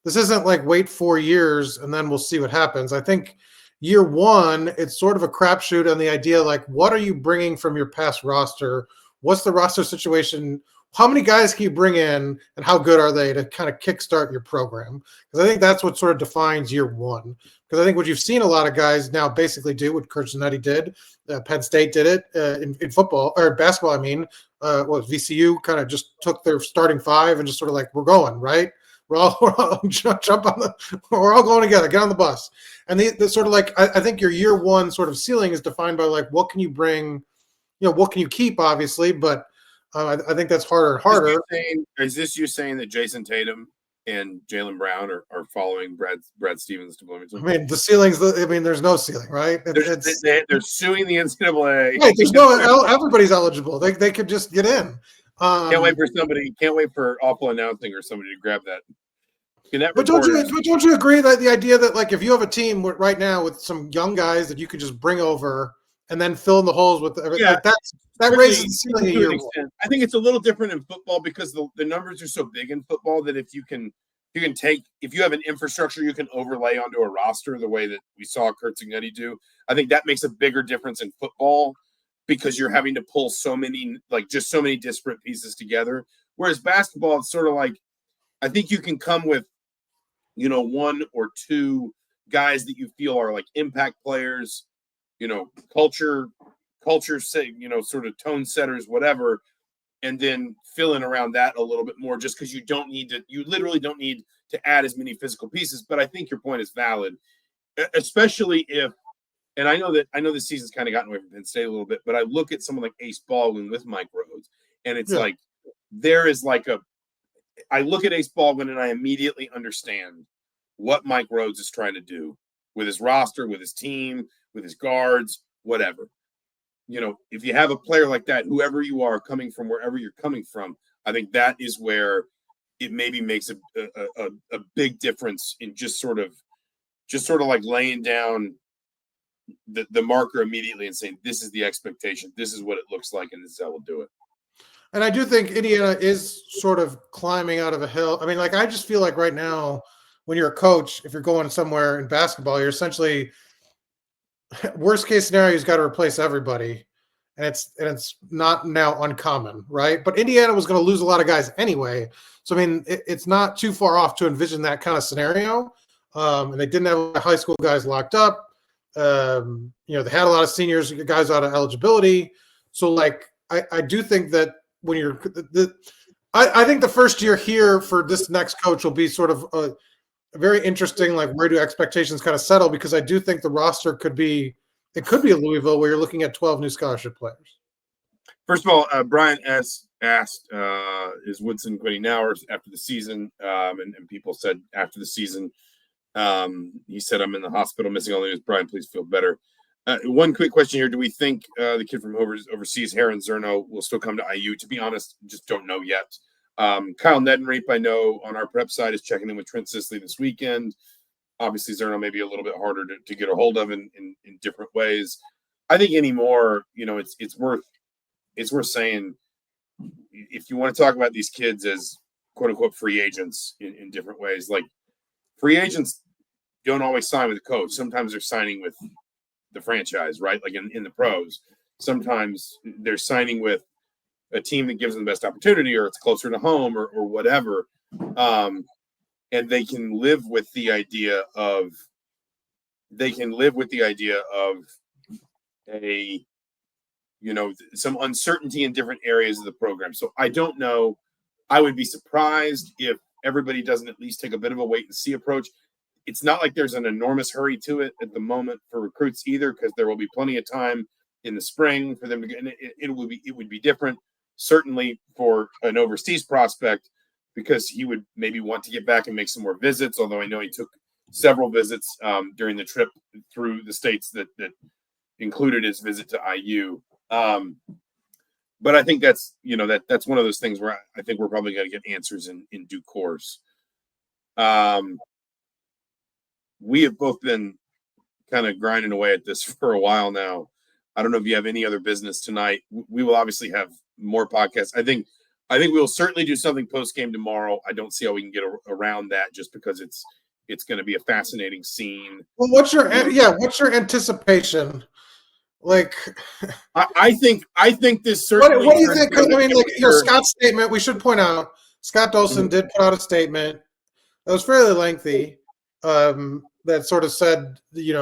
Speaker 2: this isn't like wait 4 years and then we'll see what happens. I think year one, it's sort of a crapshoot on the idea, like, what are you bringing from your past roster? What's the roster situation? How many guys can you bring in, and how good are they to kind of kickstart your program? Because I think that's what sort of defines year one. Because I think what you've seen a lot of guys now basically do what Curt Cignetti did. Penn State did it in football, or basketball, I mean. VCU kind of just took their starting 5 and just sort of like, we're going, right? We're all jump on we're all going together. Get on the bus. And the sort of like I think your year one sort of ceiling is defined by like what can you bring, what can you keep, obviously, but I think that's harder and harder.
Speaker 1: Is this you saying that Jason Tatum and Jaylen Brown are following Brad Stevens to Bloomington?
Speaker 2: I mean, the ceilings. I mean, there's no ceiling, right?
Speaker 1: They're suing the NCAA.
Speaker 2: Right, there's no. Everybody's eligible. They could just get in.
Speaker 1: Can't wait for awful announcing or somebody to grab that.
Speaker 2: But don't you agree that the idea that like if you have a team right now with some young guys that you could just bring over and then fill in the holes with everything, like that raises the ceiling a year.
Speaker 1: I think it's a little different in football because the numbers are so big in football that if you have an infrastructure you can overlay onto a roster the way that we saw Kurt Cignetti do. I think that makes a bigger difference in football because you're having to pull so many disparate pieces together. Whereas basketball, it's sort of like I think you can come with one or two guys that you feel are like impact players, culture, say, sort of tone setters, whatever, and then fill in around that a little bit more just because you literally don't need to add as many physical pieces. But I think your point is valid, especially if, and I know the season's kind of gotten away from Penn State a little bit, but I look at someone like Ace Baldwin with Mike Rhodes, and it's like, there is like I look at Ace Baldwin and I immediately understand what Mike Rhodes is trying to do with his roster, with his team, with his guards, whatever. If you have a player like that, whoever you are, coming from wherever you're coming from, I think that is where it maybe makes a big difference in just sort of like laying down the marker immediately and saying, this is the expectation, this is what it looks like, and this is how we'll do it.
Speaker 2: And I do think Indiana is sort of climbing out of a hill. I mean, like, I just feel like right now, when you're a coach, if you're going somewhere in basketball, you're essentially worst case scenario, you've got to replace everybody. And it's not now uncommon, right? But Indiana was going to lose a lot of guys anyway. So, I mean, it's not too far off to envision that kind of scenario. And they didn't have high school guys locked up. They had a lot of seniors, guys out of eligibility. So, like, I do think that when you're I think the first year here for this next coach will be sort of a very interesting, like, where do expectations kind of settle? Because I do think the roster could be a Louisville where you're looking at 12 new scholarship players.
Speaker 1: First of all, Brian S. asked, is Woodson quitting now or after the season? And people said after the season. He said, I'm in the hospital missing all the news. Brian, please feel better. One quick question here. Do we think the kid from overseas, Heron Zerno, will still come to IU? To be honest, just don't know yet. Kyle Nedenreep, I know, on our prep side is checking in with Trent Sisley this weekend. Obviously, Zerno may be a little bit harder to get a hold of in different ways. I think anymore, it's worth saying, if you want to talk about these kids as quote unquote free agents in different ways, like, free agents don't always sign with a coach. Sometimes they're signing with the franchise, right? Like in the pros. Sometimes they're signing with a team that gives them the best opportunity, or it's closer to home, or whatever. And they can live with the idea of some uncertainty in different areas of the program. So I don't know. I would be surprised if everybody doesn't at least take a bit of a wait and see approach. It's not like there's an enormous hurry to it at the moment for recruits either, because there will be plenty of time in the spring for them to get. And it would be different, certainly for an overseas prospect, because he would maybe want to get back and make some more visits. Although I know he took several visits during the trip through the states that included his visit to IU. But I think that's one of those things where I think we're probably going to get answers in due course. We have both been kind of grinding away at this for a while now. I don't know if you have any other business tonight. We will obviously have more podcasts. I think we will certainly do something post game tomorrow. I don't see how we can get around that, just because it's going to be a fascinating scene.
Speaker 2: Well, what's your anticipation? Like,
Speaker 1: I think this certainly.
Speaker 2: What do you think? I mean, like, Scott's statement. We should point out Scott Dolson did put out a statement that was fairly lengthy. That sort of said,
Speaker 1: do you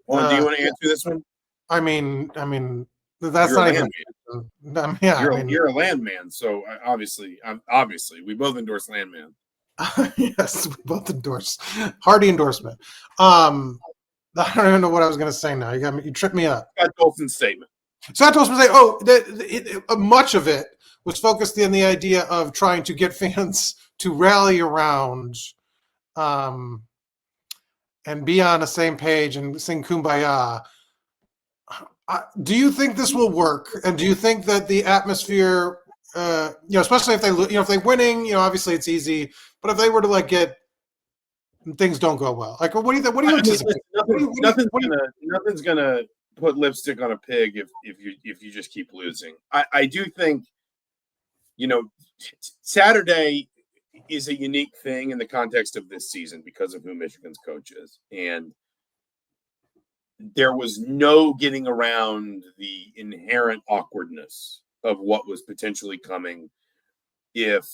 Speaker 1: want to answer this one?
Speaker 2: I mean, that's not even.
Speaker 1: You're a landman, so obviously, we both endorse landman.
Speaker 2: Yes, we both endorse. Hearty endorsement. I don't even know what I was going to say now. You tripped me up.
Speaker 1: Scott Dolson's statement.
Speaker 2: Scott Dolson was like, much of it was focused on the idea of trying to get fans to rally around and be on the same page and sing Kumbaya. Do you think this will work? And do you think that the atmosphere, especially if if they're winning, obviously it's easy, but if they were to like get things don't go well, like what do you think? What do you anticipate?
Speaker 1: Nothing's gonna put lipstick on a pig if you just keep losing. I do think, Saturday is a unique thing in the context of this season because of who Michigan's coach is, and there was no getting around the inherent awkwardness of what was potentially coming if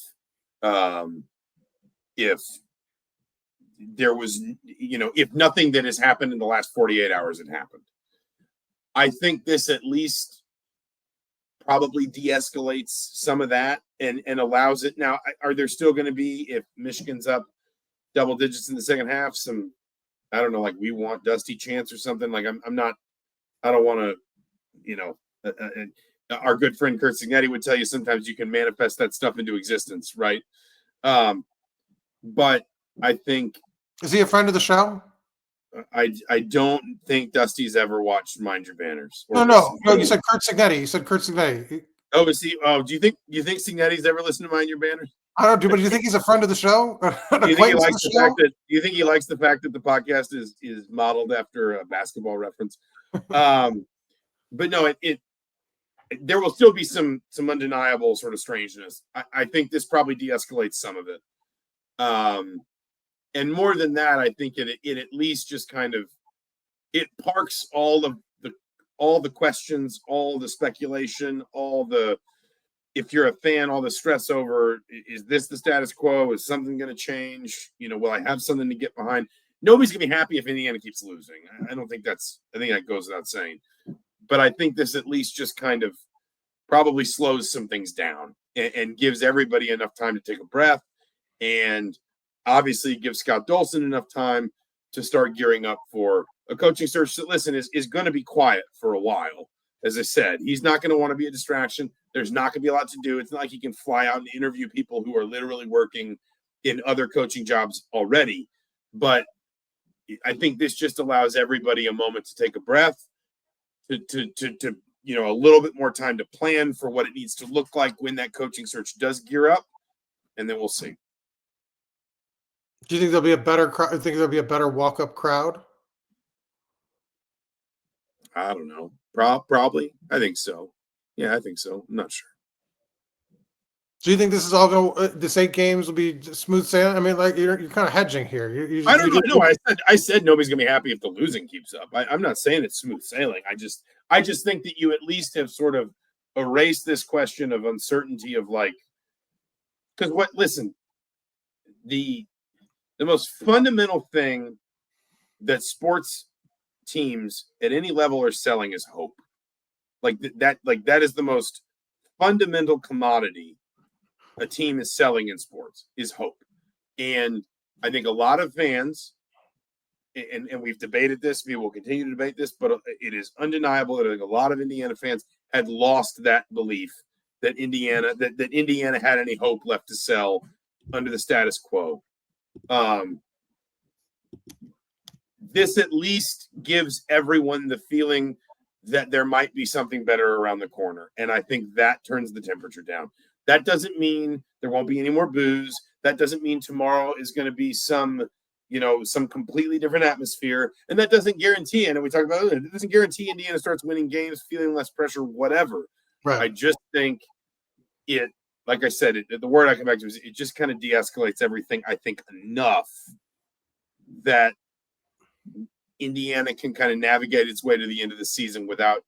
Speaker 1: there was, if nothing that has happened in the last 48 hours had happened. I think this at least probably de-escalates some of that and allows it. Now, are there still going to be, if Michigan's up double digits in the second half, some, I don't know, like we want Dusty chants or something? Like I don't want to, our good friend Kurt Signetti would tell you sometimes you can manifest that stuff into existence, right? But I think,
Speaker 2: is he a friend of the show?
Speaker 1: I don't think Dusty's ever watched Mind Your Banners.
Speaker 2: No. You said Kurt Signetti.
Speaker 1: Oh, is he? Oh, do you think Signetti's ever listened to Mind Your Banners?
Speaker 2: I don't know, but do you think he's a friend of the show?
Speaker 1: Do you think he likes the fact that the podcast is modeled after a basketball reference? But no, it there will still be some undeniable sort of strangeness. I think this probably de-escalates some of it. And more than that, I think it at least just kind of it parks all the questions, all the speculation, if you're a fan, all the stress over, is this the status quo? Is something going to change? Will I have something to get behind? Nobody's going to be happy if Indiana keeps losing. I think that goes without saying. But I think this at least just kind of probably slows some things down and gives everybody enough time to take a breath, and obviously gives Scott Dolson enough time to start gearing up for a coaching search that, listen, is going to be quiet for a while. As I said, he's not going to want to be a distraction. There's not going to be a lot to do. It's not like he can fly out and interview people who are literally working in other coaching jobs already. But I think this just allows everybody a moment to take a breath, to a little bit more time to plan for what it needs to look like when that coaching search does gear up, and then we'll see.
Speaker 2: Do you think there'll be a better crowd? Think there'll be a better walk-up crowd?
Speaker 1: I don't know. Probably. I think so. Yeah, I think so. I'm not sure.
Speaker 2: Do you think this is all going? This 8 games will be smooth sailing? I mean, like you're kind of hedging here.
Speaker 1: I don't know. No, I said nobody's gonna be happy if the losing keeps up. I'm not saying it's smooth sailing. I just think that you at least have sort of erased this question of uncertainty of like, because listen, the most fundamental thing that sports teams at any level are selling is hope. Like that is the most fundamental commodity a team is selling in sports is hope. And I think a lot of fans, and we've debated this, we will continue to debate this, but it is undeniable that I think a lot of Indiana fans had lost that belief that Indiana had any hope left to sell under the status quo. This at least gives everyone the feeling that there might be something better around the corner. And I think that turns the temperature down. That doesn't mean there won't be any more booze. That doesn't mean tomorrow is going to be some completely different atmosphere. And that doesn't guarantee, and we talked about it, it doesn't guarantee Indiana starts winning games, feeling less pressure, whatever.
Speaker 2: Right.
Speaker 1: I just think it, like I said, the word I come back to is it just kind of de-escalates everything, I think, enough that Indiana can kind of navigate its way to the end of the season without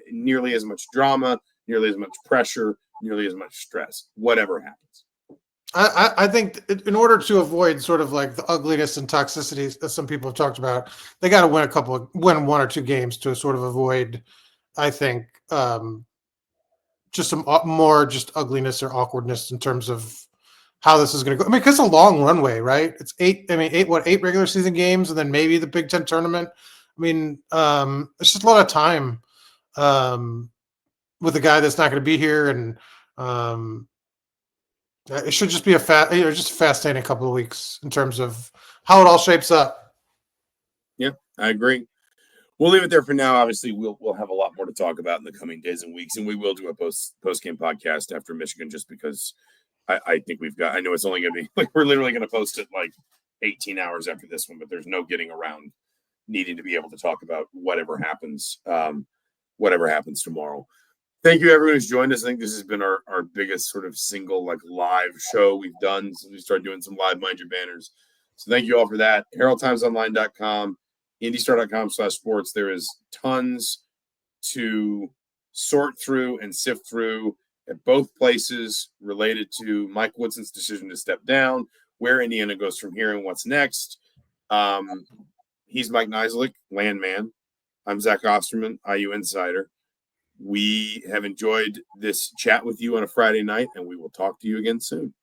Speaker 1: nearly as much drama, nearly as much pressure, nearly as much stress, whatever happens.
Speaker 2: I think in order to avoid sort of like the ugliness and toxicity that some people have talked about, they got to win 1 or 2 games to sort of avoid, I think, just some more just ugliness or awkwardness in terms of how this is going to go. I mean, because it's a long runway, right? It's 8 regular season games and then maybe the Big Ten tournament. I mean, it's just a lot of time with a guy that's not going to be here, and it should just be just a fascinating couple of weeks in terms of how it all shapes up.
Speaker 1: Yeah, I agree. We'll leave it there for now. Obviously, we'll have a lot more to talk about in the coming days and weeks, and we will do a post game podcast after Michigan, just because I think I know it's only going to be like we're literally going to post it like 18 hours after this one, but there's no getting around needing to be able to talk about whatever happens tomorrow. Thank you, everyone who's joined us. I think this has been our biggest sort of single like live show we've done since we started doing some live Mind Your Banners. So thank you all for that. HeraldTimesOnline.com, IndyStar.com/sports. There is tons to sort through and sift through at both places related to Mike Woodson's decision to step down, where Indiana goes from here, and what's next. He's Mike Niziolek, Landman. I'm Zach Osterman, IU Insider. We have enjoyed this chat with you on a Friday night, and we will talk to you again soon.